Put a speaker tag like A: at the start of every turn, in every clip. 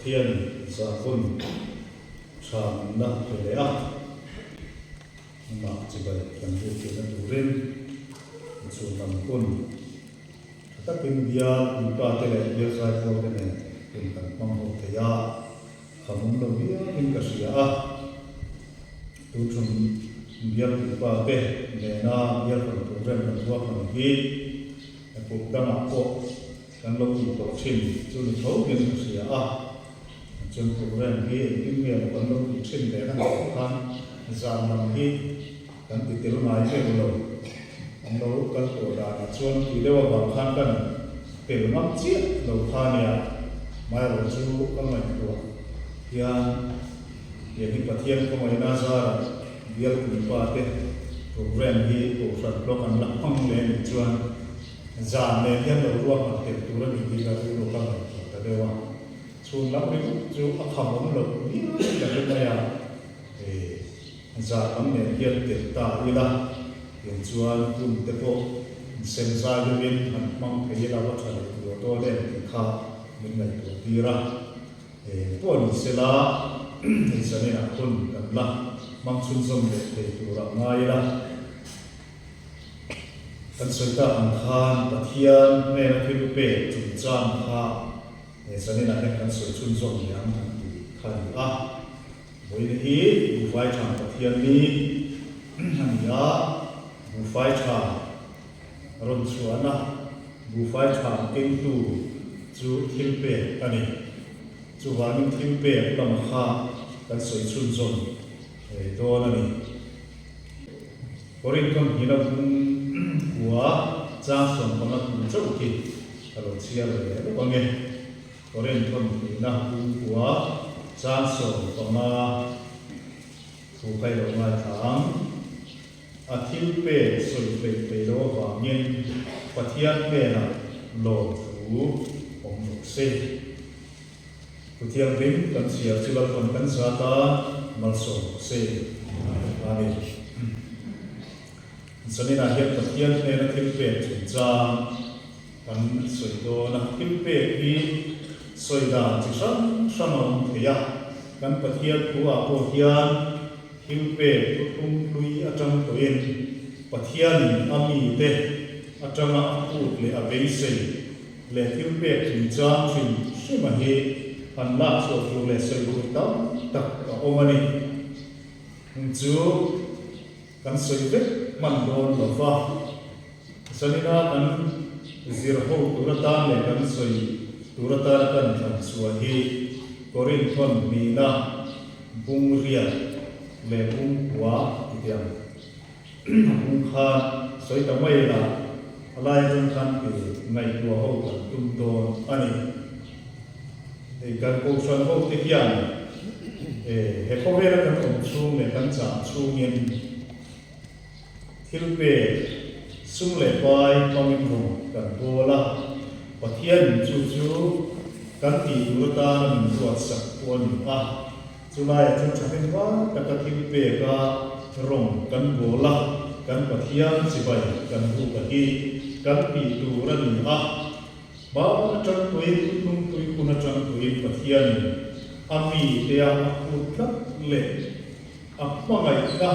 A: Pathian sa kun ṭham na le a ma chi bai kan ru ke na durin chu lam kun ta pin dia pa te le dia sai ko te ne pin kan pang ho te ya khamum lo dia in ka sia a tu chun dia pa te ne na dia ko program na wa kan hi ko ta ma ko kan lo ki to chin chu lo tho gen ka sia a chun program hi in me kan lo ki chin de na kan zam nam hi kan ti tel mai ke lo anh đâu cần tổ đàn chuan thì đâu vào khăn cần tiểu năm chiết đầu khan nhà mai rồi chú các ngành của Pathian hiện hiện Pathian có mấy na ra việc cũng qua thế program hi của phần lo cần lặng phong lên chuan giảm lên hiện đầu ruộng mà tiểu tu ra mình đi ra tu lo các ngành của ta đâu chuan lắm đi chú ác hầm ống lộc đi là cái này à giảm lắm lên hiện tiểu ta đi là yang chuan kum te po sem sa luin han mang ke la wa thale tu to le kha min ngai tu tira po ni sela ni sane na kun kan la mang chun som le te tu ra ngai la kan soita an khan Pathian ne na phiu pe chu cham kha ni sane na kan soi chun som yang han tu khan a moi ni hi Buhfai ṭham Pathianni han ya Buhfai ṭham ron chuana Buhfai ṭham king tu chu Thilpek ani chu wanin Thilpek lam kha kan soi chun zon don ani korin kon hina wa cha som pana tu chau ki alo chia le bange korin kon hina wa cha som pana thu kai lo ma thang a Thilpek soi pe lo wa ngin Pathian pe na lo tu om se Pathian rim kan sia chulal kon kan sa ta mal so se ani sanina hian Pathian pe na Thilpek chin cha kan soi do na Thilpek hi soi da chi san om ya kan Pathian ku a po hian Thilpek lui atang toin Pathianni ami te atanga ut le abeise le Thilpek chin chang chin sima hi an la so tu le sei ku tam tak ka omani chu kan sei ve man don lo fa sanina kan zir ho turata le kan sei turata kan than suwa hi korin thon mi na bung ria le bung wa tiam bung kha soi ta mai la alai jong khan ki ngai tu ho kan tum don ani kan ko san ho ti hian he ko vera kan om chung le kan cha chung yin Thilpek sung le pai pangin ro kan bola Pathian chu kan ti urata min ruat sak pon a chulai chu chapin wa ta Thilpek ka rong kan bola kan Pathian sibai kan hu ka hi kan pi tu ra ni a ba chang tui tung tui kuna chang tui Pathian ami te a ku thap le a mangai ka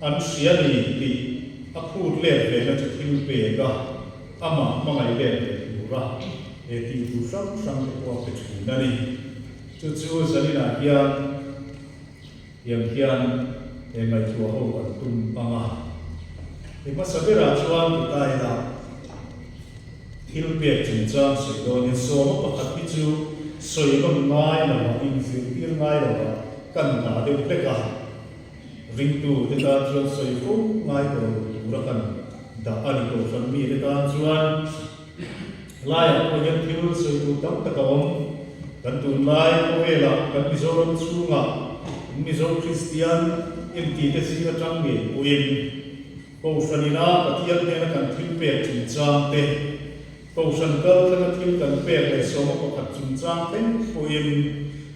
A: an sia ni ti a khu le le na Thilpek ka ama mangai le tu ra ti tu sang ko pe chu na ni chu sanina hian yang hian ngai tu ho kan tum panga ma sabera chuan tai la Thilpek chin chang sei do ni so ma pakhat pi chu soi kon ngai na ma in fil pir ngai la kan na de pleka ring tu de ta chuan soi fu ngai ko ra kan da ani ko san mi de ta chuan lai ko yan thil soi tu tam ta ka om kan tu lai ko vela kan mizoram chunga mizo Christian in ti te si ka chang ge uin ko sanina Pathian ne kan Thilpek chin chang te ko san kal kan Thilpek le so ma ko khat chin chang te uin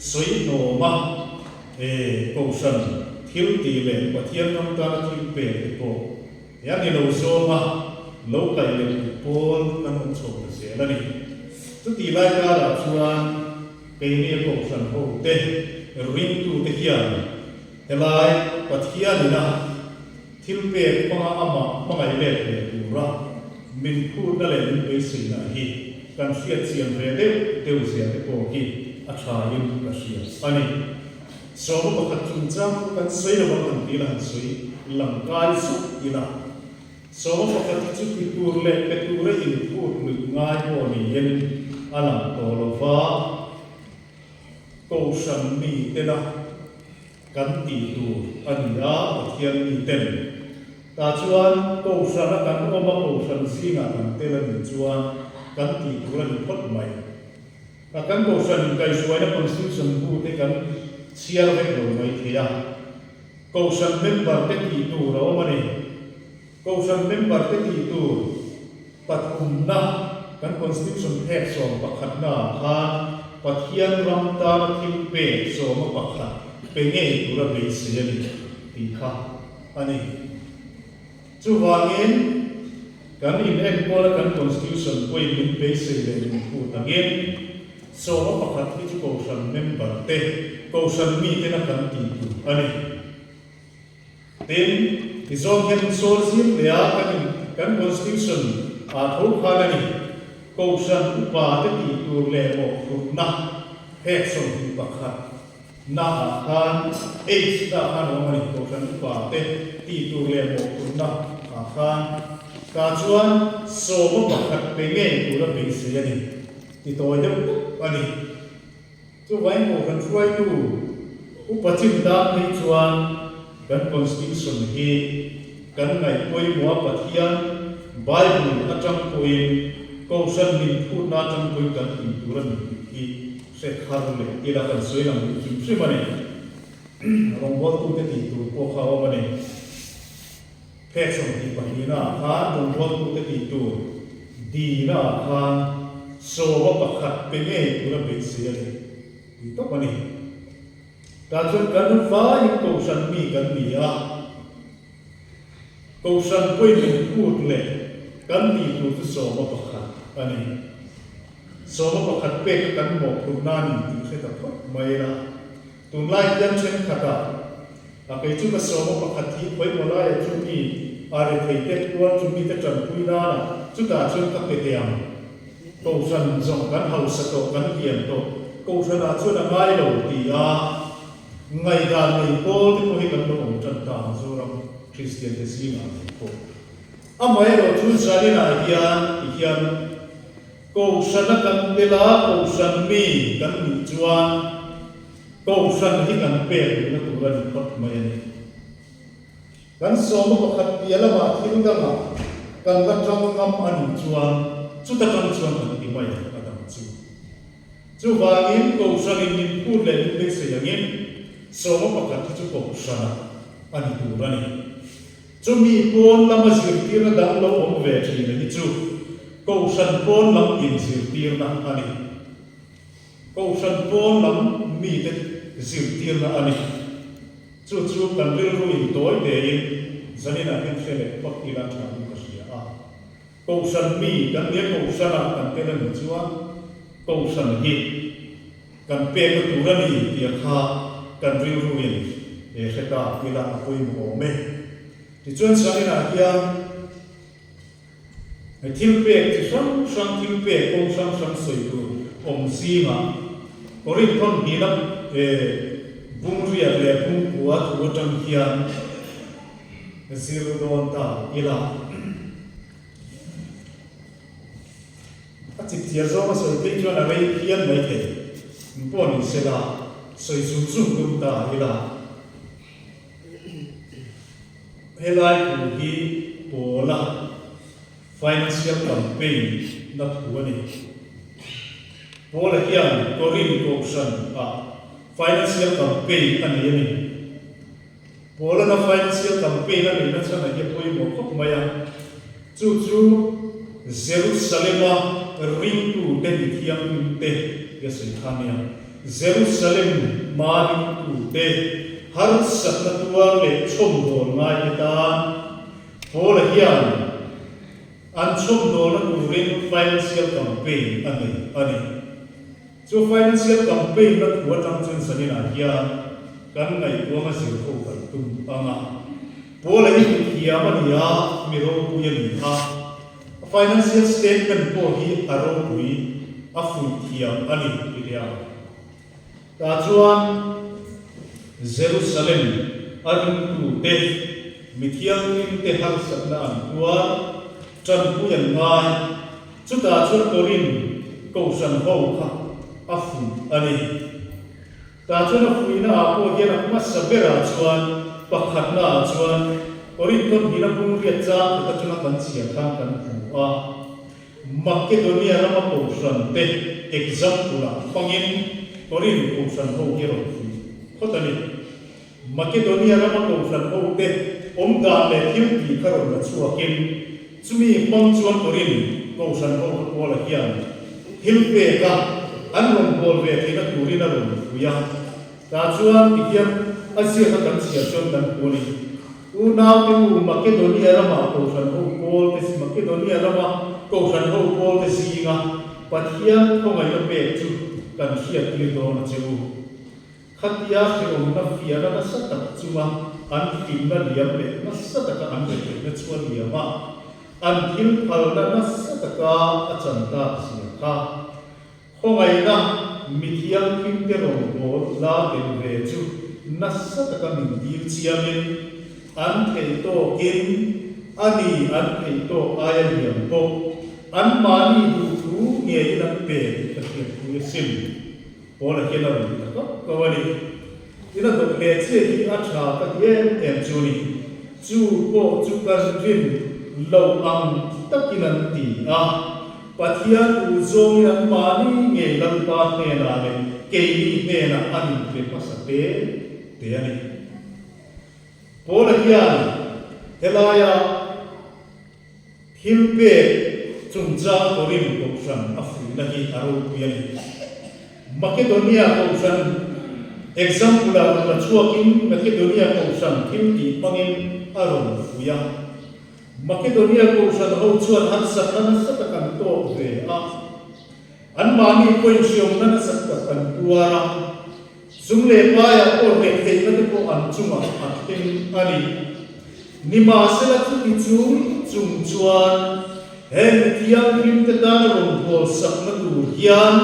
A: soi no ma ko san thil ti le Pathian nam ta Thilpek ko ya ni lo so ma lo kai le pol kan chok se la ni tu ti lai ka la chuan ni ko san ho te ring tu te hian helai Pathianni na Thilpek panga ama mangai le le pura min khu na le min be sin na hi kan fiat sian re deu sia te ko hi a tha in ka sia ani so mo ka chung chang kan sei lo kan ti lan sei lam kai su ila so mo ka ti chu pi tur le pe tur re in khu lu ngai ko ni yen alam to lo va ko san mi te na kan ti tu ani a Pathianni ten ta chuan ko san kan oma ko san singa kan te la ni chuan kan ti tu la ni phot mai ta kan ko san kai suai na constitution bu te kan sial ve lo mai thea ko san member te ti tu ro mani ko san member te ti tu pathum na kan constitution hek som pakhat na khan Pathian ram ta na Thilpek som pakhat penge pura be siali ti kha ani chu wangin kan in en kola kan constitution poi min be sele min pu again so pakhat ti chu ko san member te ko san mi te na kan ti tu ani then izong hen sol sim le a kan constitution a tho kha ni ko san upa te ti tu le mo khu na hek som ti pakhat na khan h da khan mani ko san upa te ti tu le mo khu na khan ka chuan so mo pakhat pe nge tu la be se ani ti to de ani chu vai mo kan chuai tu upachin da ni chuan kan constitution hi kan ngai poi mo Pathian Bible atang poi ko san min phu na tang poi kan ti tu la ni se khar le ila kan soi lam kim se mane rong bol tu te ti tu ko kha wa mane phek som ti pa ni na kha rong bol tu te ti tu di na kha so wa pakhat pe nge tu la be se ani ti to mane ta chun kan fa ni ko san mi kan ni a ko san poi min phu le kan ti tu so wa pakhat ani so mo pakhat pe kan mo khu na ni ti se ta phot mai ra tun lai yan chen khata a pe chu ka so mo pakhat thi poi mo la ya chu ni a re thei te tuan chu mi te chan pui na chu ta chun ka pe te am ko san zong kan hau sa to kan hian to ko san a chu na ngai lo ti a ngai da nei ko te ko hi kan lo ong chan ta zo ram Christian te si ma ko amai ro chu sa ni na hian ko san kan te la ko san mi kan ni chuan ko san hi kan pe na tu ran phot mai ani kan so mo pakhat piala ma thil da ma kan la tang ngam ani chuan chu ta tang chuan kan ti mai adam chu wangin ko san in pu le le se yangin so mo pakhat chu ko san ani tu ran ni chu mi pon lama zir ti na dang lo om ve thi ni chu ko san pon lam in zir tir na ani ko san pon lam mi te zir tir na ani chu kan ril ru in toy de in zanina hin sele pak ila tha ni ka sia a ko san mi kan le ko san kan te na ni chuan ko san hi kan pe ko tu ra ni ti kha kan ril ru in e khata ila koi mo me ti chuan zanina hian Thilpek ti sang Thilpek ko sang soi tu om si ma korin thon ni na bung ria le bung kuwa tu tang hian zero don ta ila a chi tia zo ma soi pe chuan a vei hian mai the pon ni se la soi zum zum dum ta ila helai ku hi pola financial campaign na thuani pola hian korin ko san a financial campaign ani ani pola na financial campaign ani na chana ye poi mo khop maya chu Jerusalem ring tu te thiam te ya sai khania Jerusalem ma ring tu te har sat na tua le chom don ngai ta pola hian an chom don na tu ring financial campaign ani cho financial campaign na thua tang chun sanina hiya kan ngai tuama sil ko kan tum anga pola hi hiya mania miro ku yan ha financial statement po hi aro pui afu hiya ani ilia ta chuan Jerusalem arin tu te mithiang in te har sakna an tua chan pu yan ngai chuta chuan korin ko san ho kha afu ani ta chuan afu ina apo hian akma sabera chuan pakhat na chuan korin ton hina pung ria cha ta chuan kan sia kan kan a Makedonia rama ko san te example pangin korin ko san ho kero khotani Makedonia rama ko san ho te omda le thiu pi karon na chuakin chumi pang chuan korin ko san ho ko la hian hilpe ka anron bol ve thina turina ron fuya ta chuan tikiam asia ka kan sia chon dan poli u naw te u Makedonia rama ko san ho bol te Makedonia rama ko san ho bol te singa Pathian ko ngai na pe chu kan sia ti do na chu khatia ke om na fia na sa tak chuma an kim na liam le na sa tak an le na chuan liama an thil phal na sa tak a chanta sia kha khongai na mithiam kim te ro bol la den ve chu na sa tak min dir chiamin an thei to in ani an thei to aya liam to an mani du thu nge na pe ta ke ku sim pola ke na ri ta ko wani ina do le che hi a tha ka ye em chu ni chu ko chu kan rin lo ang takinan ti a Pathian u zong yan mani nge lang pa ne na le ke ni ne na ani pe pasate te ani pola hian helaya Thilpek chungja korin ko san afu na hi aro pian Makedonia ko san example la chuakin Makedonia ko san thilti pangin aron fuya Makedonia ko san ho chuan han sakana satakan to ve a an mani point siom na satakan tuara sumle pa ya ko re te na ko an chuma atin ani nima sela chu chung chuan hen tiang rim te dan rom bol sak na tu hian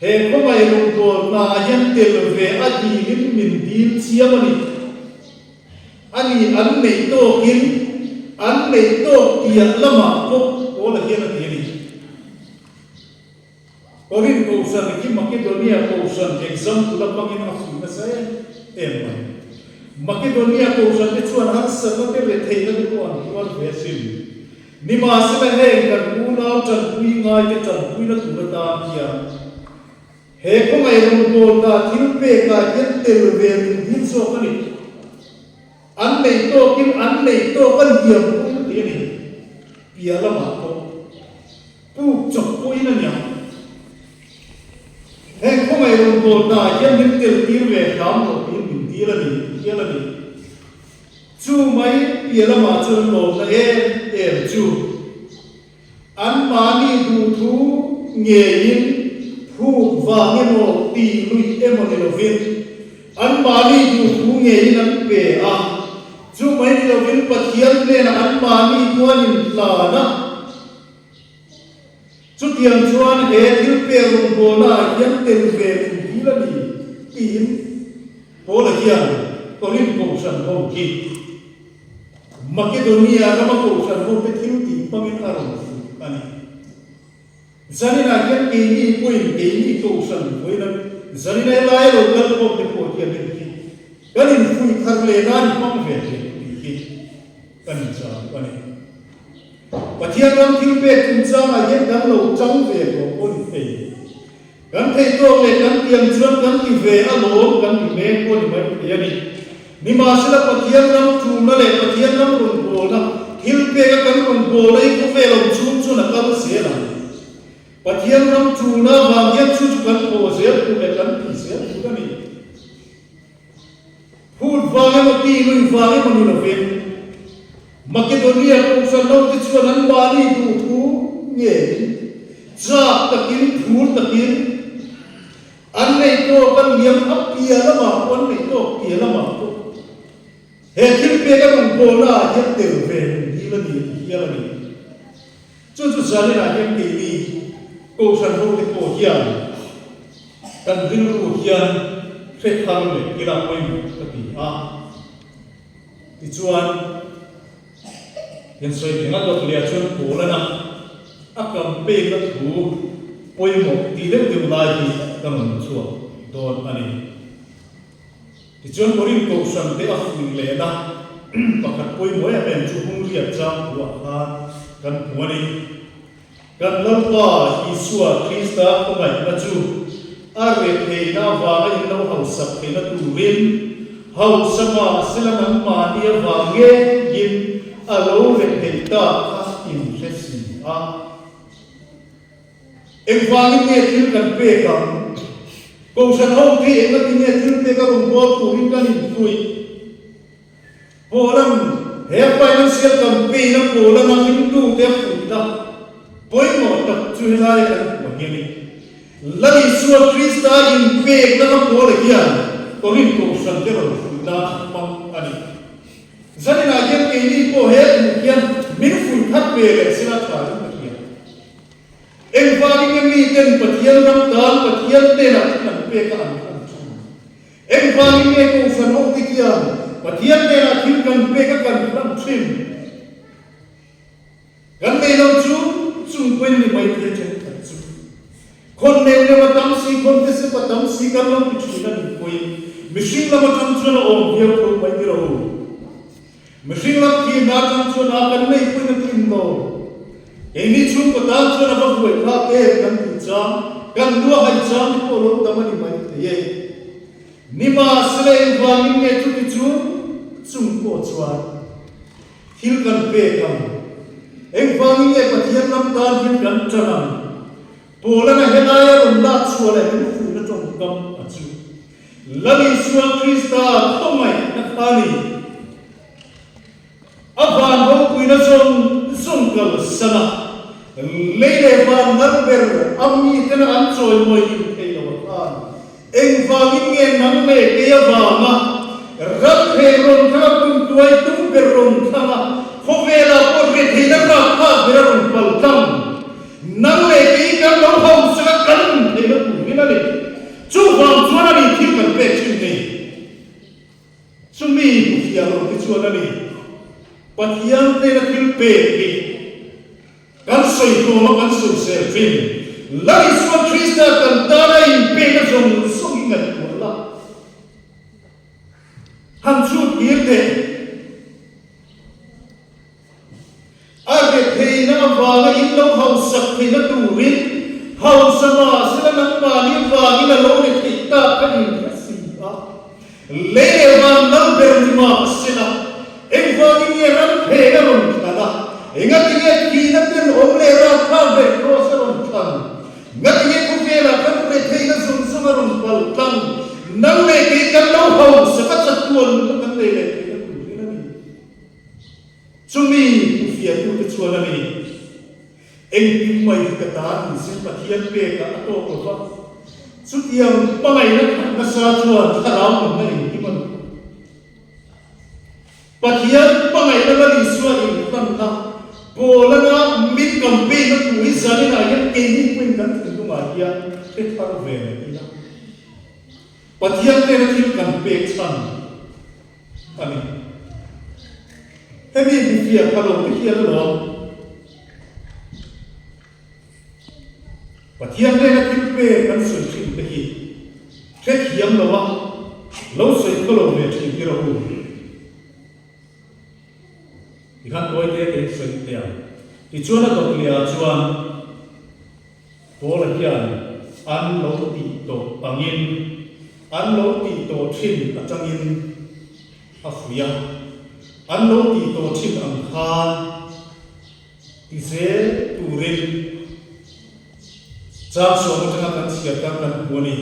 A: he ko mai rom bol na yan tel ve adi lim min dil chiamani ani an nei to kin an nei to tia lama ko la hian a ti korin ko san ki Makedonia ko san example la pangin afu na sa em Makedonia ko san te chuan har sa na te le thei na ko an ko ve sim nima se he kan una chan pui ngai te chan pui na tu ta kia he ko mai rom ko na Thilpek ka yen tel ve din so kani an nei to kan hiam ku ti ni pia la ma ko tu chok pui na nya he ko mai rom ko na yen tel tir ve kam ko tin min ti la ni kia la ni chu mai pia la ma chun lo na em chu an mani du thu nge in thu va nge mo ti lui emoni lovin an mani du thu nge in an pe a chu mai ni lovin Pathian le na an mani tuan in la na chu tiang chuan he Thilpek rum bo na yan tel ve hi la ni in pola hian korin ko san ho ki Makedonia rama ko san ho te thilti pangin aron ani zanina yan ke ni point ke ni ko san hoina zanina lai lo kal ko te ko ki ani ki kalin fui thar le nan pang ve ki kan cha ani Pathian ram Thilpek kum cha ma yen dan lo chang ve ko on pe kan thei to le kan tiam chuan kan ki ve a lo kan ki me ko ni mai pe ani nima sila Pathian ram chu na le Pathian ram ron bol na Thilpek kan ron bol ai ko ve lo chum chu na ka se la Pathian ram chu na wa yan chu kan ko se ku le kan ki se ku ka ni phut wa ma ti lui wa ma ni lo ve Makedonia ko sa lo ti chuan an mani du thu nge chak takin thul takin an nei to kan liam a pia lama kon nei to pia lama to he Thilpek ka mong bola hian tel ven hi la ni hi la ni chu zani na hian ke ni ko san ho te ko hian kan rin ru hian khe thang le ila poi ka ti a ti chuan yan soi thinga dot lia chuan bola na a kam pe na thu poi mo ti le ti lai hi kam chuwa don ani ti chuan korin ko san te a fu le na pakhat poi mo ya ben chu hung ria chang wa ha kan puani kan lampa Isua Krista ko mai na chu a re thei na wa ga in lo hau sak thei na tu rin hau sama silanam ma dia wa nge yin a lo re thei ta in resi a em wang nge thil kan pe kam ko san ho thi em na nge thil pe ka rum bo tu rin kan in tui bolam he financial campaign na bolam in tu te fu ta poi mo ta chu lai kan mo ni lali Isua Krista in pe na ka bo le hian ko rin ko san te ro fu ta pang ani zani na yen ke ni ko he hian min fu thak pe le sina ta ni em vang nge mi ten Pathian nam dan Pathian te na kan pe ka an em vang nge ko san ho ti hian Pathian te na thil kan pe ka kan ram trim kan me lo chu chung poi ni mai te chen ta chu kon ne ne wa tam si kon te se pa tam si kan lo chu na ni poi mishing la ma tam chu na om ye ko mai ti ro mishing la ki na tam chu na kan nei poi na tin lo e ni chu ko ta chu na ba poi kha pe kan ti cha kan lu hai cha ni ko lo ta ma ni mai te ye Nima selain wangin nge tu kicu sungko cuan hilkan pe kam eng wangin nge Pathian nam dan hilkan chona pola na henaya rumla chuale fu na chong kam achu lali Isua Krista khomai na khani avan ho puina song kal sana leile van narber ammi tena an choi moi thei lo kan eng wangin nge nang le ke ya wanga rak he ron tha tum tuai tum ber ron thama khowela por ke thina ra kha ber ron pal tam nang le ke ka lo hom sa kan thei na tu hina le chu wang chuana ni thil kan pe chin nei sumi ya ro ti chuana ni Pathian te na thil pe ki kan soi to ma kan soi se fin lai Isua Krista kan dana in pe na zong song ngat wala han chu irde age theina wala in lo hau sak theina tu rin hau sama sila nang ma ni wa ni la lo ni thita ka ni si a le wa nang ber ni ma sila ek wa ni ran theina ron thada engat ye ki na pen om le ra tha be cross ron thang ngat ye ku vela ka pe theina sum sum ron pal tang nang le ki kan lo hau sa ka chat tuan kan le le sumi fia tu te chuana ni eng pi mai ka ta ni sin Pathian pe ka to ko fa sutiam pangai na sa chuan tharam na ni ki man Pathian pangai na li Isua in tan na bola na mit campaign na tu izani na yan ke ni kuin kan tu ma ya ke thar ve ina Pathian te na thil campaign chan ani Hemi bifia kalau bifia lo Pathian le na Thilpe kan soi thin te hi thek hiam lo wa lo soi ko lo ve thin ki ro hu ikhan loi te ke soi te ya ti chuan to lia chuan bola hian an lo ti to angin an lo ti to thin atangin a fuya an lo ti to thin ang khan ti se tu rin cha so ma tanga kan sia ta kan boni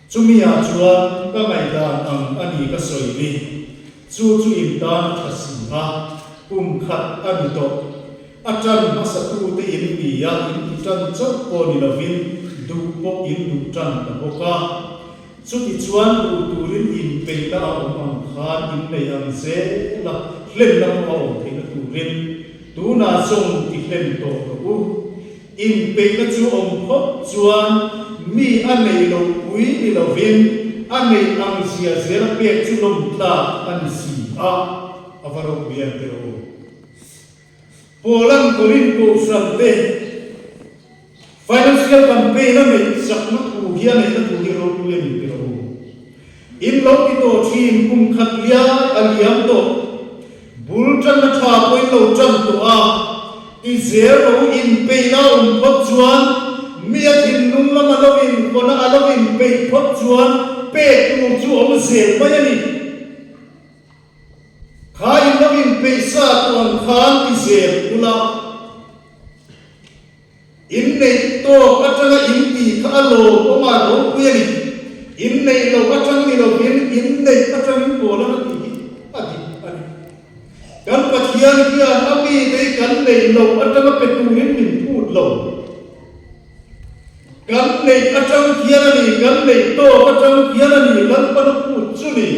A: chumia chuan ka ngai dan ang ani ka soi ni chu in dan thasi ha kum khat ani to Atan masatu te in biya in itan chok po ni lovin du po in du tran ta boka chuti chuan du turin in peila om khan in nei ang se la hlem na mo thei na turin tu na song ti hlem to ko in peila chu om phop chuan mi anei lo pui ni lovin anei ang sia zela pe chu lom ta an si a avaro bian te ro Polang korin ko sante financial campaign na may sakmat ko hiyan ay natuhiro ko yan pero in lo ito team kung katliya aliyam to bultan na thapo in lo chan to a i zero in pay na pot chuan miat hinnum na malawin ko na alawin pay pot chuan pay tu chu om zel mayani Khain lovin pesa tuan khan izer pula innei to atanga inti khalo oma ro puyani innei lo atang ni lo bin innei atang bola ti adi ani kan pathian kia ami dei kan nei lo atanga peturin min put lo kan nei atang kia ni kan nei to atang kia ni lan pan put chuni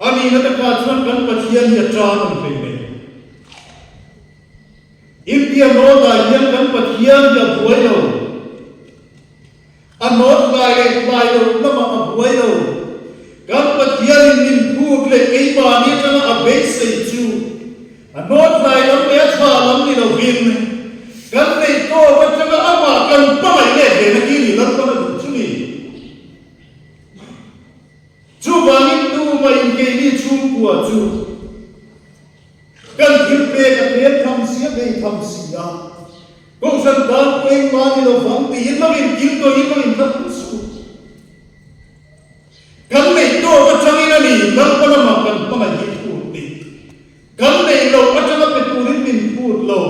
A: Ani na ta chuan kan pathian ya tram pe India no da yan kan pathian ya buai lo anot lai lo lama a buai lo kan pathian min phuk le ei ba ni tana a be sei chu anot lai lo me tha lam ni lo bin kan nei to wa tanga ama kan pa mai le he na ki ni lam pa na chu ni chu ba ni mai ke ni chung kwa chu kan Thilpek ka le tham sia be tham sia ko san da ko eng ma ni lo phang ti in lo in kin to in lo in ta su kan nei to ka chang ina ni lam pa na ma kan pa ma hi pu ti kan nei lo ka chang pe tu rin min pu lo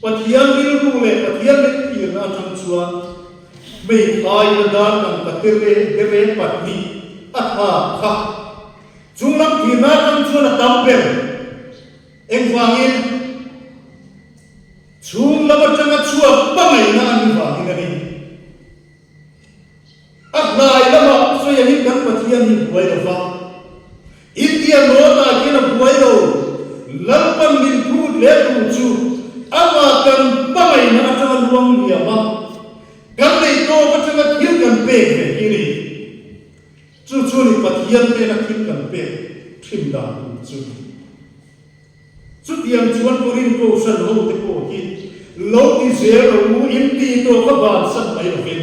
A: pathian ri ru le pathian le ti na chang chuan mei ai na da kan ka te re patni atha kha chunglam thina kan chuna tamper engwangin chunglam atanga chua pangai na ani wangin ani atlai lama so yani kan pathian ni buai lo fa India no na kina buai lo lampan min put le tu chu ama kan pangai na atanga luang dia ma kan nei to atanga thil kan pe ke kini chu ni pathian pe na thil kan pe thim da chu tiang chuan korin ko san ho te ko hi lo ti zero mu in ti to ka ban san mai lo hin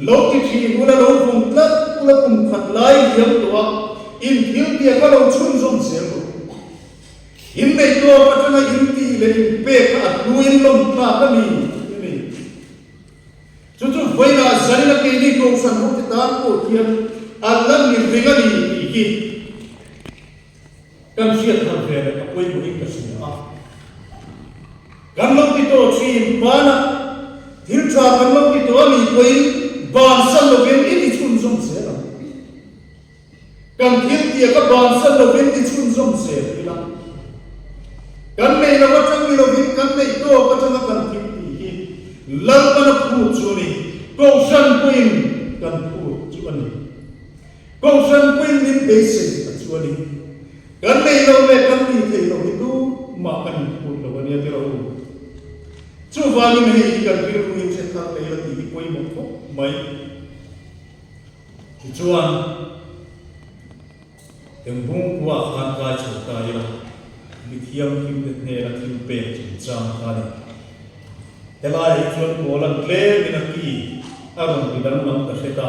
A: lo ti thi mu na lo kum tlat ula kum khat lai yam to in thil ti ka lo chun zom zero in nei to patana in ti le pe ka luin lom ta ka ni chu voi na zari na ke ni ko san ho te ta ko thiam alam ni ringani ki kan siat har ve ka poi mu ik kasina kan lo ti to chi bana thil cha kan lo ti to ni poi ban san lo ven i chun zom se la kan thil ti ka ban san lo ven i chun zom se la kan nei lo chang ni lo ven kan nei to ka chang kan thil ti lam kan phu chu ni ko san puin kan phu chu ani ko san puin ni basic chu ani kan nei lo le kan ni thei lo tu ma kan phu lo ani ti ro chu va ni me kan ri ru in se ta le ti koi mo ko mai chuan em bung kwa khan ka chota ya mi thiam kim te ne la Thilpek chin chang kha ni telai chuan bolan tle min ki aron ti dan nam ta seta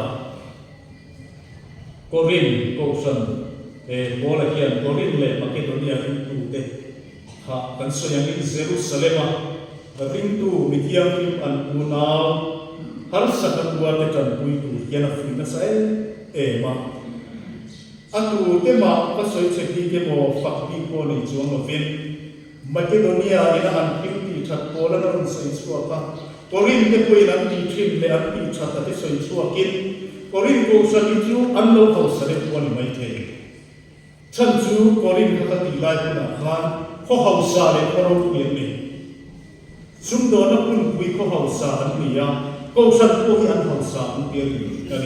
A: korin ko san bola kian korin le Makedonia rin tu te ha kan so yang in Jerusalem ring tu mithiam kim an unau har sakat wa te tan pui tu kian afri na sai ma atu te ma ka soi che ki ke mo fak pi ko ni chuang ma fin Makedonia ina an kim ti that bola na ron sai chua ka korin te pui nan ti trim le an ti that te soi chua kin korin ko sa ni chu an lo ho sa le ko ni mai the chân chú có rin các tỷ lại của nạn khan khó hậu xa để khó râu quyền này chúng đó nó cũng quý khó hậu xa anh này à câu sân cô hi anh hậu xa anh tiền này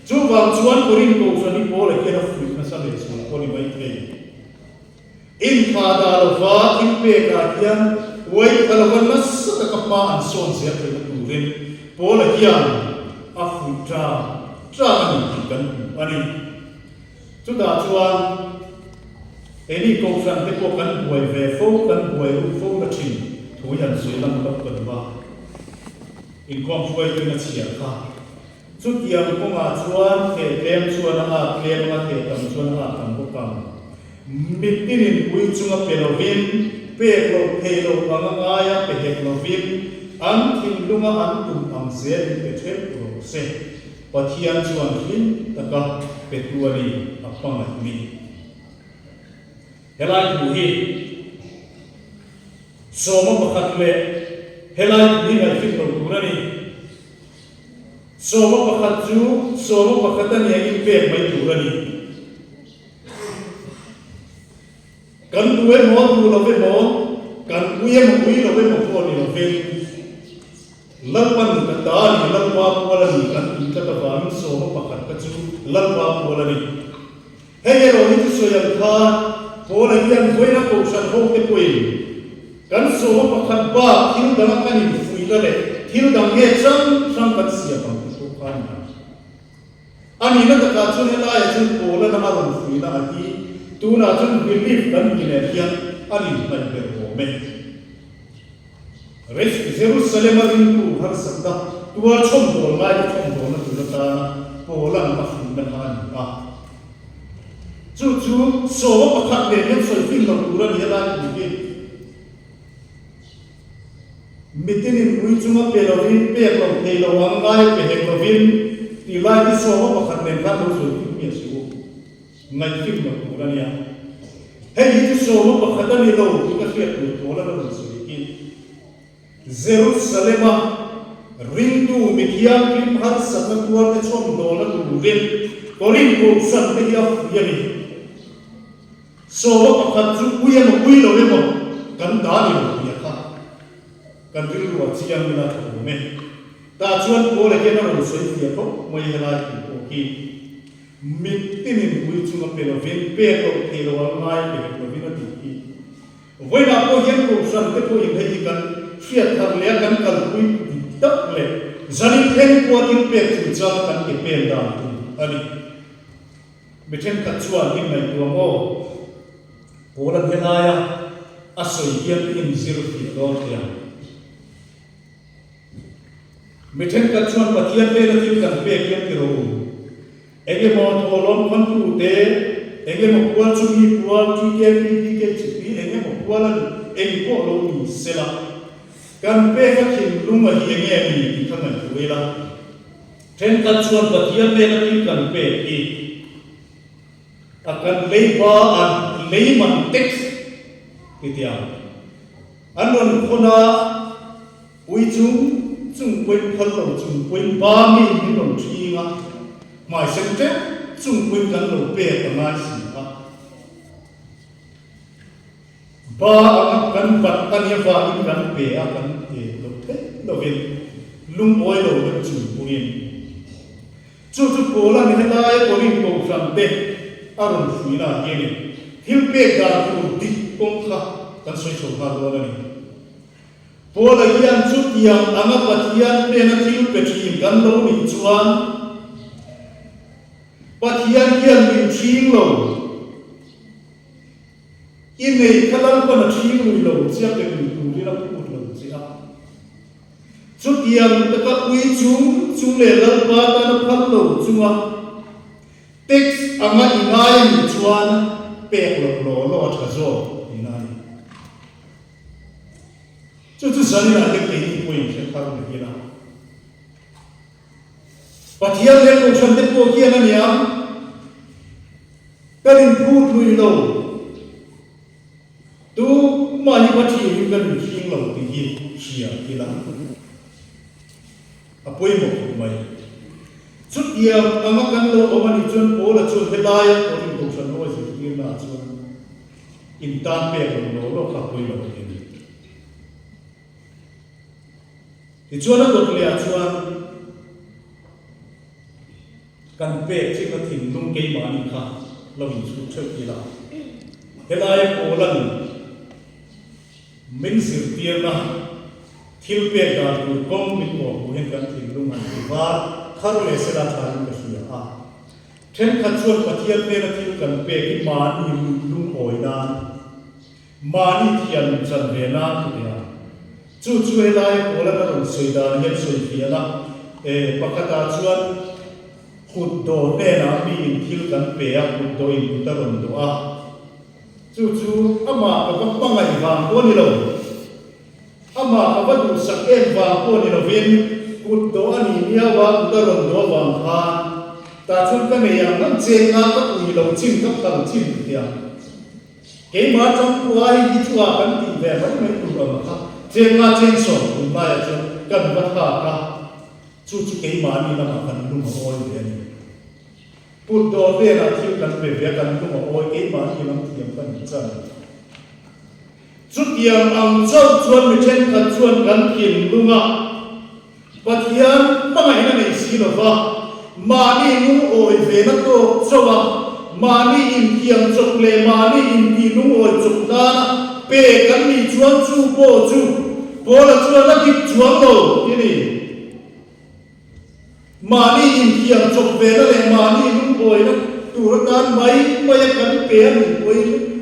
A: chú vào chuan có rin câu sân đi bố lại kia nó phụ nó sa lệ xuống có đi mấy thế in khá đà là vá in bê cả kiên quay cả là văn nó sắc các ma anh son sẽ thấy nó tù rin bố lại kiên à phụ tra anh cần chúng ta chuan ấy đi câu rằng cái cuộc cán buổi về phố cán buổi phố là chỉ thú nhận suy lâm lập cần ba in quang quay cái là chỉ cả chút tiệm cũng à chuan thể kem chuan à kem mà thể cầm chuan à cầm cũng cầm mít tin bùi chung à pelovin pelo pelo bằng ai à pelovin ăn thìn lung à ăn tùng ăn dễ để chết rồi sẽ Pathian chuan hin taka petuari apang mi helai buhi soma pakhat le helai ni ngai fit lo turani soma pakhat chu soma pakhat ani in pe mai turani kan duwe mo tu lo ve mo kan uye mo ui lo ve mo ko ni lo ve lalpan ka ta ni lalpa wala ni kan ka ta ba mi so mo pakhat ka chu lalpa wala ni he ro ni so yang kha wala hian voina ko san ho te poi kan so mo pakhat ba thil dang kan ni fui la le thil dang he chang kan sia bang ko kan ani na ta ka chu ne la ya chu ko la na ma fui la hi tu na chu believe kan ni le hian ani mai be ho me Jerusalem rindu har sakta tua chom dol mai chom dol na tu ta polan ma fun na han a chu so pakhat le nem soi fin lo tura ni la ni mitinin ui chunga pelovin pe lo pe lo angai pe heklovin ti lai ti so pakhat le ka lo soi fin mi su ngai fin lo tura ni a hei ti so pakhat ni lo ti ka fiat lo pola lo soi Jerusalem rindu mithiam kim har sakatuar te chom dona tu vel korin ko san te ya yani so pakhat chu uya no ui lo mo kan da ni lo ya kha kan ri ru chiang na thu me ta chuan ko le ke na ro soi ya ko moi hela ki ko ki mit tin ui chu ma pe lo vel pe ko te lo ngai pe ko vi na ti ki voi na ko hian ko san te ko in hei kan fiat thar le kan kal pui tak le zani theng ko tin pe chu cha kan ke pe da ani bethen ka chuan in mai tu mo polan helaya asoi hian in zero fi do ya bethen ka chuan pathian le tin kan pe ke ti ro ege mo tholom kan tu te ege mo kwal chu ni kwal ti ke chi ege mo kwal ege ko lo ni sela kan pe ka thin lunga hi nge mi ki thang an wela then ka chuan pathian le na tin kan pe ki akan leiba an leiman text kitia anon khona ui chung quên phal lo chung quên ba mi ni lo thi nga mai sem te chung quên kan lo pe ka ma si ha ba kan bat kan ya va in kan pe a kan e lo te lo vel lung oi lo na chu punin chu ko la ni la e ko rin ko sam te aron fuina ye ni Thilpek da tu dik kong kha kan soi so ha lo na ni pola hian chu tiang anga pathian pe na Thilpek thim kan lo ni chuan pathian hian min thing lo inei khalang pa na thing lui lo chia pe ni tu ri la pu lo chia chu tiang ta ka ui chung le lal pa ta na phal lo chunga text anga ingai ni chuan pe lo tha zo inai chu sani na ke ni point se khar ni na pathian le ko chan te po ki na niam karin phut lui lo tu mani pathi ni kan thing lo ti hi chia ki la apoi mo mai chút dia anga kan lo omani chun pola chun helaya ko ri ko san oi se ti na in tan pe lo kha poi lo ni ti chuan dot le chuan kan pe chi ka thim lung ke ma ni kha lo in chu cheu ki la helai polan min sir tir na Thilpek da tu kom min ko hen kan thim lung an wa khar le se la than ka sia a then khat chuan pathian ne na thil kan pe ki ma ni lung oi na ma ni thian chan ve na tu ya chu helai polan na ron soi da hen soi fi na pakata chuan khut do ne na mi in thil kan pe a khut do in ta ron do a chu ama ka pangai wang ko ni lo ama ka ba du sak en wang ko ni lo vin khut do ani nia wa ta ron do wang kha ta chun ka me yang nam chen nga ka ui lo chin ka tam chin tia ke ma chang ku ai hi chua kan ti ve ba mai tu ba kha chen nga chen so ku ba ya chu kan ba kha ka chu ke ma ni na kan lu ma oi ve ni put do ve na thil kan pe ve kan lu ma oi ke ma ni nam thiam kan chan chu tiang ang chau chuan mi chen kan chuan kan thim lunga pathian ma ngai na nei si lo va ma ni nu oi ve na to chawa ma ni in thiam chok le ma ni in ti nu oi chok na pe kan ni chuan chu po la chuan na ki chuan lo ni mani in thiam chok ve na le mani lung oi na tur tan mai kan pe ni oi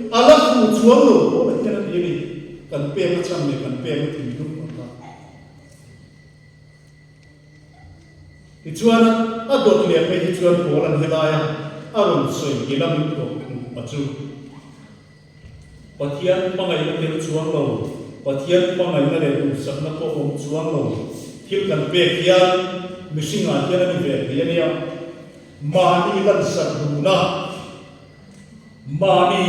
A: ala fu chuang lo ko ba kana ni kan pe ma cham ne kan pe ma thim lung ma ti chuan a dot le pe ti chuan ko lan helaya aron soi ki lam ko ma chu pathian pangai na te chuang lo pathian pangai na le du sak na ko om chuang lo thil kan pe kian missing a hian ani ve hiania mani lan sat duna mani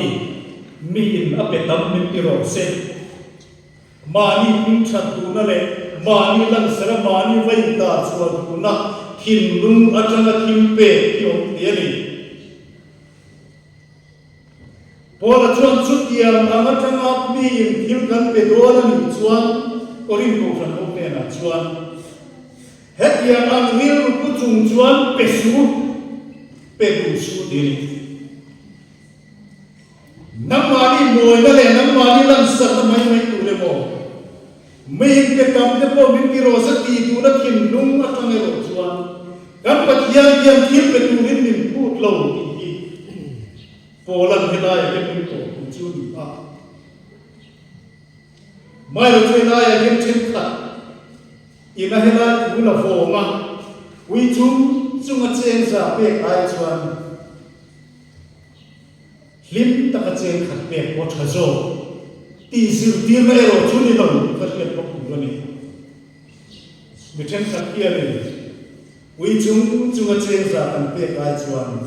A: mi in a petam min ti ro se mani min chat duna le mani lan sara mani vai ta chua duna thin lung atanga thim pe tiom tiani pola chuan chutiam anga tanga mi in thil kan pe dona ni chuan orin ko ran ok ne na chuan hetiang ang hil ku chung chuan pe du su diri namani moi na le namani lan sa mai tu le mo min ke tam te po min ki ro sa ti tu na thin lung atang ro chuan kan pathian kiam thil pe tu rin min put lo ki polan helai ke min ko chu ni a mai ro helai ke chen khat ina hela guna forma wi chung a chen sa pe ai chuan lim ta ka chen khat pe ko thazo ti zir tir na ero chuni lo ka ke ko ku ni mi chen khat kia ni wi chung a chen sa kan pe ai chuan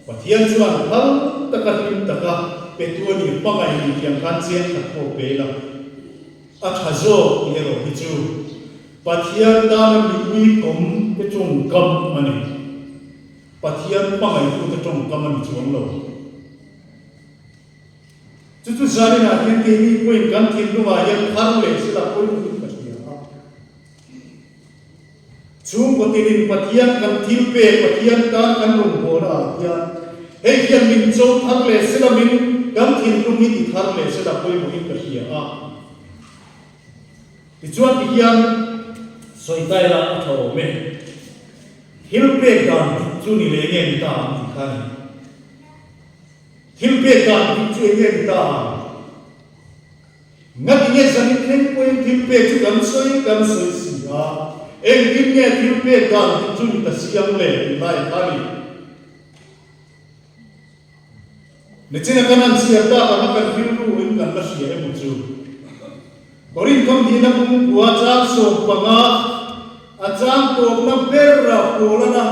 A: pathian chuan hal ta ka lim ta ka pe tu ni pangai ni tiang kan chen khat ko pe la a thazo ero hi chu Pathian dan mi kom ke chung kam ani Pathian pangai tu ke chung kam ani chuang lo chu zari na ken ke ni point kan thil lu wa yan khar le sila koi ni pathian chung ko tin Pathian kan thil pe Pathian ta kan rung bo na ya he hian min chou thar le sila min kan thil lu ni ti thar le sila koi ni pathian ti chuan ti hian soi tai la tho me Thilpek dan chu ni le nge ta ti khan Thilpek dan chu nge ta ngat nge san theng point Thilpek chu kan soi si a eng din nge Thilpek dan chu ni ta siang le lai khali ne chena kanan sia ta ka kan firu in kan la sia e mu chu korin kom di na kum bua cha so panga achang to na perra polana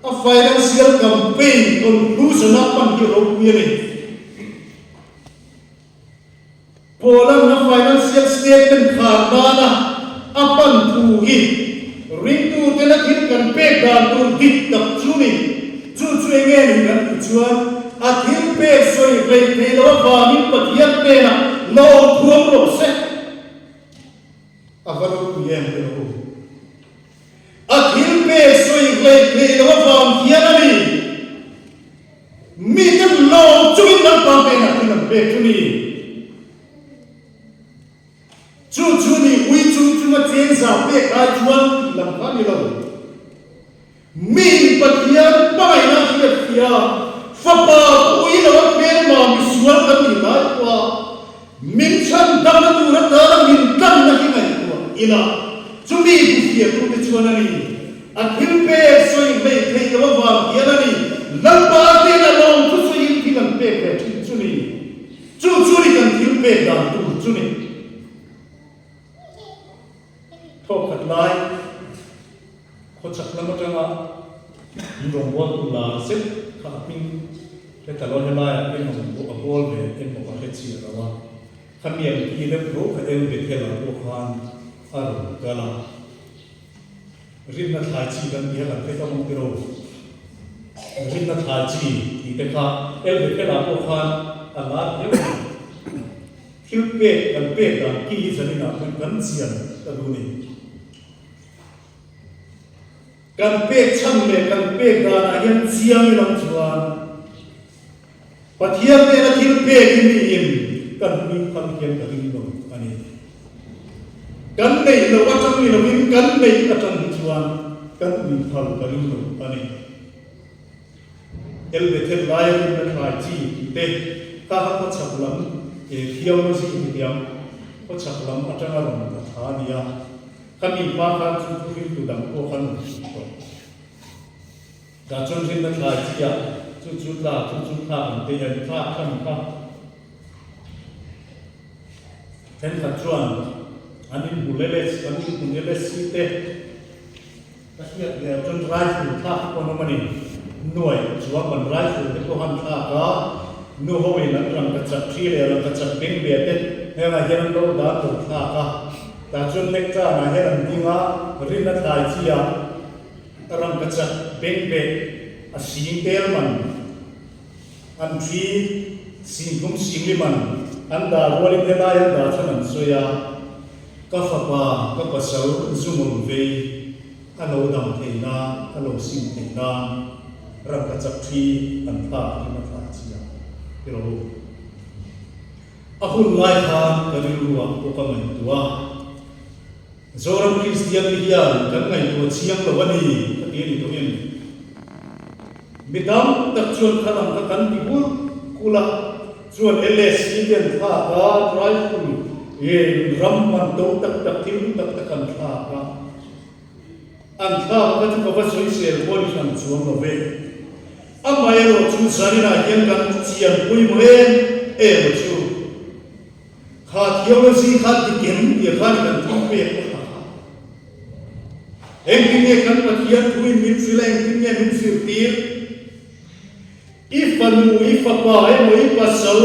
A: a financial campaign conclusion na pan ki ro ni polan na financial statement khana apan thu hi ring tu te na thil kan pe dan tu dik tak chu ni chu nge ni kan chuan a thil pe soi lei thei lo wa min pathian pe na lo thuam lo se avaro ku yem pe lo a thilpe soi lei thei lo wa hian ani mi kan lo chuin na pa pe na tin pe chu ni chu ni ui chu ma chen sa pe ka chuan lam ka ni lo mi pathian pai na hi fia fa pa ui lo pe ma mi sual kan ni la kwa min chan dam na tu na ta min kan na hi ngai kwa ila chu mi bu fia ku pe chuan ani a thilpe soi lei thei lo wa hian ani lam pa te na lo chu soi hi kan pe pe chu ni kan thilpe da tu chu ni thok khat lai kho chak lam atanga rong wa tu la set kha ping le ta lo lai en mo ko bol ve en mo ka chi ra wa khamiam ki le pro ka en be thela ko khan ar gala rin na tha chi dan ye la pe ka mo piro rin na tha chi ti te kha el be thela ko khan ala ye thilpe kan pe da ki zanina kan sian ta du ni kan pe cham le kan pe da na yan siam lam chuan pathian te na thilpe ki ni im kan mi kham kian ka ring no ani kan nei lo wa cham ni lo min kan nei ka cham ni chuan kan mi phal ka ring no ani el be the lai na thai chi te ka ha ko chak lam e khiam no si ni diam ko chak lam atanga ram ta tha nia kami pa khan chu thu tu dam ko khan da chon rin na thai chi ya chu tha an te yan tha khan ka ten kha chuan anin buleles anin buleles si te ka hiat le chon rai tu tha ko no mani noi chuan ban rai tu te ko han tha ka nu ho in an ram ka chak thi le ram ka chak beng be te he na yan lo da tu tha ka ta chon lek cha na he ran dinga rin na thai chi ya ram ka chak beng be a sing tel man an thi sing kum sing li man an da rolling le da yan da chan so ya ka fa pa ka pa sau zumul ve alo dam thei na alo sing thei na ram ka chak thi an tha ki ma tha chi ya pero ahun lai kha ka ri ruwa ko ka mai tua zoram christian media kan ngai to chiang lo wani ka ti ni to yin midam tak chuan khalam ka kan ti bul kula chuan ls indian tha ka rifle ye ram man to tak thil tak kan tha ka an tha ka chu ka va soi sel boli san chuang lo ve amai ro chu sari na hian kan chian pui mo en e mo chu kha theology kha ti kem ti kha ni kan thong pe em kinh kan pathian thui min sileng kinh ye min sir tir ifanu ifapa mo ipasal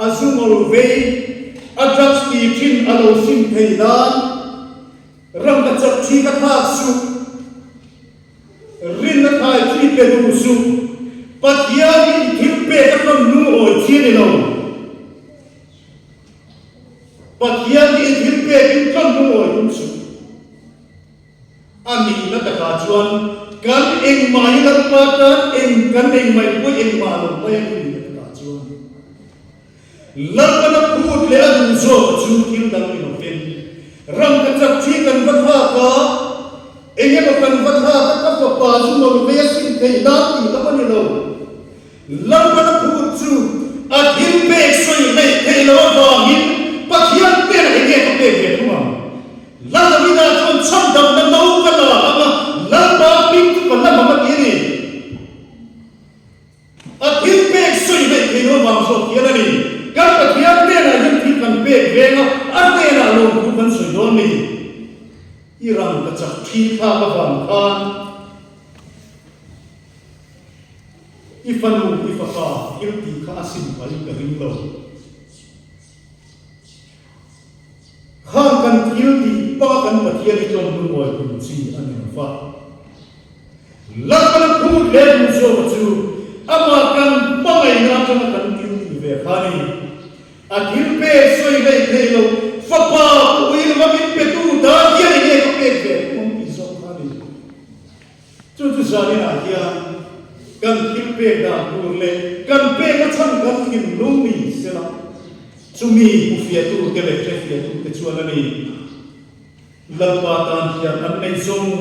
A: azumol ve adrak ti tin alo sim theidan ram ka chak thi ka tha su rin na thai thi pe du su pathian thil pe ka kam nu o chi ni lo pathian thil pe kin kam nu o tum su ani na ta ka chuan kan eng mai na pa ta eng kan eng mai ko eng ma lo mai ni ta ka chuan lam na phut le adu zo chu thil dam ni no fen ram ka chak thi kan va tha ka eng ya kan va tha ka ka pa chu no ve sin thei da ti ta pa ni lo lam na phut chu a thil pe soi mai thei lo ba hin pathian pe na he ka pe ke tu ma la vida chon cham dam na no ka la la ba ping tu ka la ma ki ni a thil pe soi mai thei lo ba so ki na ni ka pathian pe na yin thi kan pe ve nga a te na lo ku kan soi don ni iram ka chak thi tha ka van khan ifanu ifafa ilti kha asim bali ka ring lo khang kan ilti pa kan pathian chon bu moi kun chi an fa la kan khu le mu so chu ama kan hian kan thilpek da tur le kan pe ka chan kan thim lung ni sela chumi Buhfai tu ke le trefia tu te chuan ani lalpa tan hian an nei zong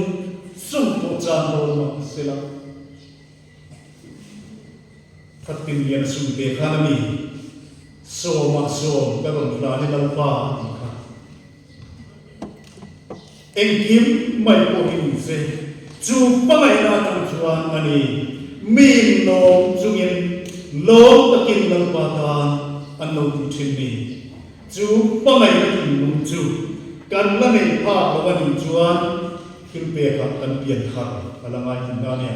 A: to chan lo ma sela Pathian lian sum te khanami so ka ron la ni lalpa engkim mai po hin se chu pangai na tang chuan ani min no chungin lo takin lalpa ta an lo tu thin ni chu pangai na tin nung chu kan la nei pha ba ni chuan Thilpek ka kan pian khar alangai tin na ne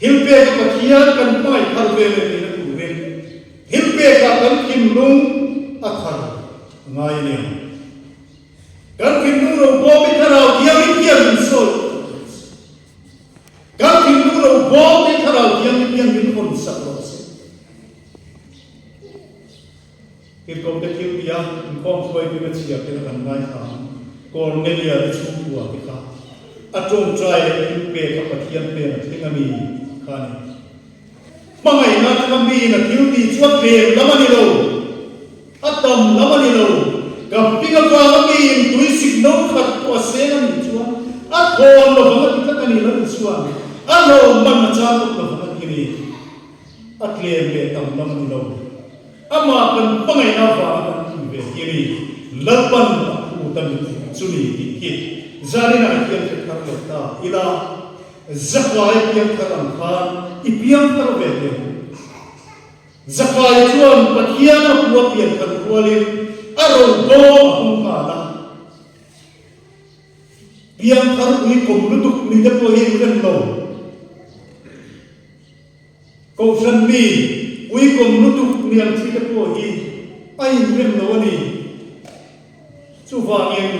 A: Thilpek Pathian kan mai khar ve le ni tu re Thilpek ka kan kim lung a khar ngai ne kan kim lung ro bo bi tharau diam sol kan kim lung ro bo bi tharau diam min hon sak ro se ke kom te thil pia kom khoi bi chi ya ke kan ngai ha kon ne lia chu bua ke ka atong trai Thilpek ka Pathian pe na thingami khani mangai na kami na thil ti chuat le lamani lo atam lamani lo kapinga ka kami tui signal khat to se na ni chuan a thon lo ba ka ka ni lo chuan a lo man na cha lo ba ka ni a tlem le tam lamani lo ama kan pangai na ba kan ve ni lalpan ku tam chuni ki zari na kian ke thar le ta ila zakai piang karam khan ipiang karvete zakai chuan Pathian a piang kan kualin aro bo ahum khala piang kar ui komlutuk ni de po hi ren lo ko san mi ui komlutuk ni ang thi de po hi ai ren lo ni chu wa ngem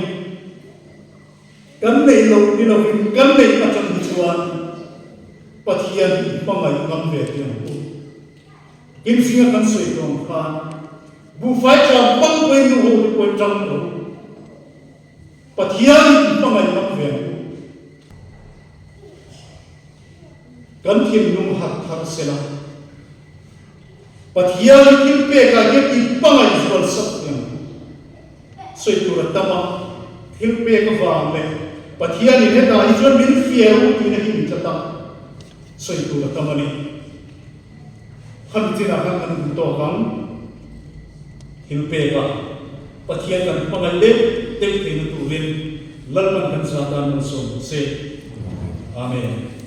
A: kan nei lo ni lo kan nei ka chang chuan Pathian pangai ngam ve tiang bu kim singa kan soi tong khan Buhfai cha bang poi nu ho poi chang lo Pathian pangai ngam ve kan thim nung hak thar sela Pathian Thilpek ka ge ti pangai zual sak tiang soi tu ra tama Thilpek ka wang le Pathianni ne ta hi chuan min fiau ti na hi chata soi tu la tamani khan china kan to kan Thilpek ka Pathian kan pangal le te te tu rin lalman kan sa tan so se amen